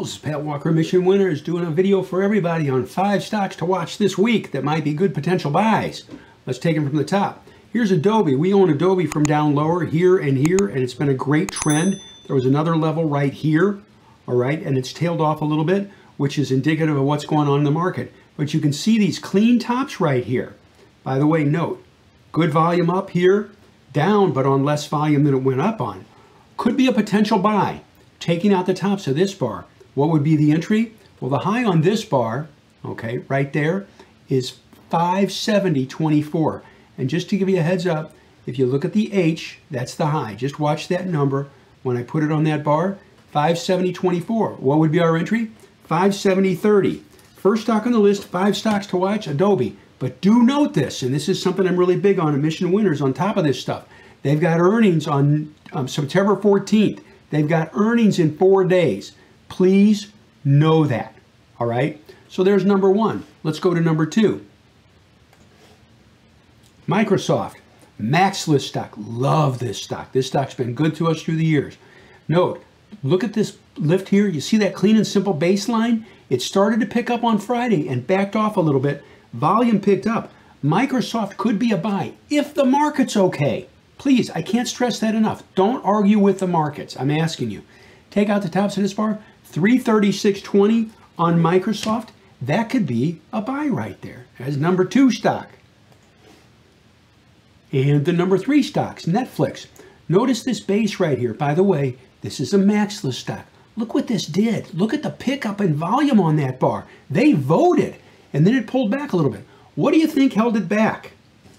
Hello, this is Pat Walker, Mission Winners, doing a video for everybody on 5 stocks to watch this week that might be good potential buys. Let's take them from the top. Here's Adobe. We own Adobe from down lower here, and it's been a great trend. There was another level right here, all right, and it's tailed off a little bit, which is indicative of what's going on in the market. But you can see these clean tops right here. By the way, note, good volume up here, down, but on less volume than it went up on. Could be a potential buy. Taking out the tops of this bar, what would be the entry? Well, the high on this bar, okay, right there, is 570.24. And just to give you a heads up, if you look at the H, that's the high. Just watch that number. When I put it on that bar, 570.24. What would be our entry? 570.30. First stock on the list, 5 stocks to watch, Adobe. But do note this, and this is something I'm really big on, Mission Winners on top of this stuff. They've got earnings on September 14th. They've got earnings in 4 days. Please know that, all right? So there's number one. Let's go to number two. Microsoft, maxlist stock. Love this stock. This stock's been good to us through the years. Note, look at this lift here. You see that clean and simple baseline? It started to pick up on Friday and backed off a little bit. Volume picked up. Microsoft could be a buy if the market's okay. Please, I can't stress that enough. Don't argue with the markets. I'm asking you. Take out the tops of this bar, 336.20 on Microsoft. That could be a buy right there as number 2 stock. And the number 3 stocks, Netflix. Notice this base right here. By the way, this is a maxlist stock. Look what this did. Look at the pickup in volume on that bar. They voted, and then it pulled back a little bit. What do you think held it back?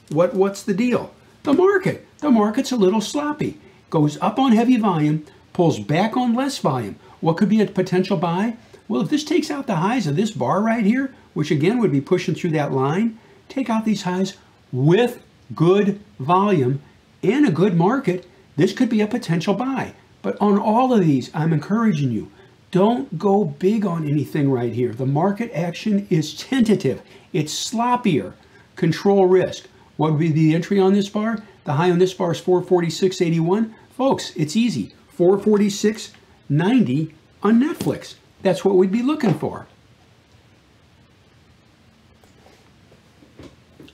What's the deal? The market. The market's a little sloppy. Goes up on heavy volume, pulls back on less volume. What could be a potential buy? Well, if this takes out the highs of this bar right here, which again would be pushing through that line, take out these highs with good volume and a good market, this could be a potential buy. But on all of these, I'm encouraging you, don't go big on anything right here. The market action is tentative. It's sloppier. Control risk. What would be the entry on this bar? The high on this bar is 446.81. Folks, it's easy. 446.90 on Netflix. That's what we'd be looking for.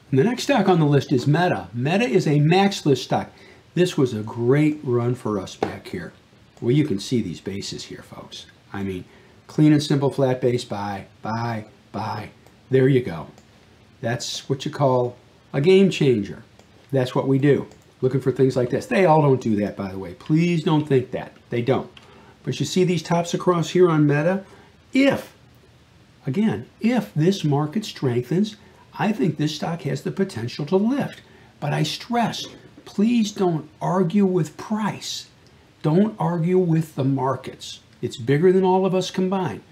And the next stock on the list is Meta. Meta is a maxlist stock. This was a great run for us back here. Well, you can see these bases here, folks. I mean, clean and simple flat base, buy, buy, buy. There you go. That's what you call a game changer. That's what we do. Looking for things like this. They all don't do that, by the way. Please don't think that. They don't. But you see these tops across here on Meta? If this market strengthens, I think this stock has the potential to lift. But I stress, please don't argue with price. Don't argue with the markets. It's bigger than all of us combined.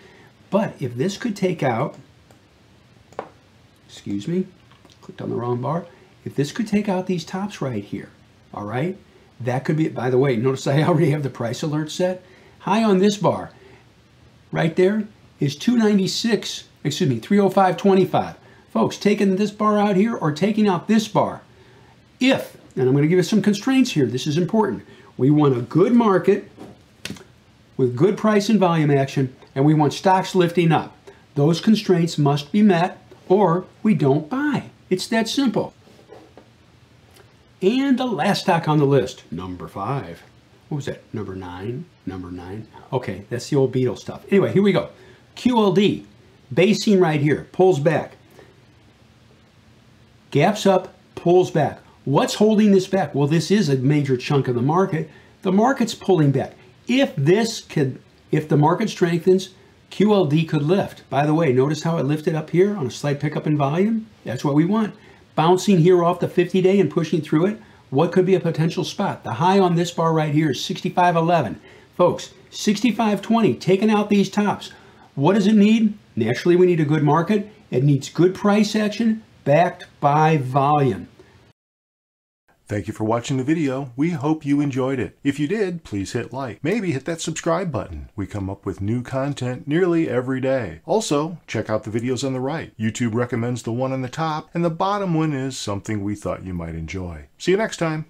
But if this could take out, excuse me, clicked on the wrong bar. If this could take out these tops right here, all right, that could be, by the way, notice I already have the price alert set. High on this bar right there is 305.25. Folks, taking this bar out here or taking out this bar, if, and I'm going to give you some constraints here, this is important. We want a good market with good price and volume action, and we want stocks lifting up. Those constraints must be met or we don't buy. It's that simple. And the last stock on the list, number 5. What was that? Number 9? Number 9. Okay, that's the old Beatles stuff. Anyway, here we go. QLD, basing right here, pulls back. Gaps up, pulls back. What's holding this back? Well, this is a major chunk of the market. The market's pulling back. If the market strengthens, QLD could lift. By the way, notice how it lifted up here on a slight pickup in volume? That's what we want. Bouncing here off the 50-day and pushing through it, what could be a potential spot? The high on this bar right here is 65.11. Folks, 65.20, taking out these tops. What does it need? Naturally, we need a good market. It needs good price action backed by volume. Thank you for watching the video. We hope you enjoyed it. If you did, please hit like. Maybe hit that subscribe button. We come up with new content nearly every day. Also, check out the videos on the right. YouTube recommends the one on the top, and the bottom one is something we thought you might enjoy. See you next time.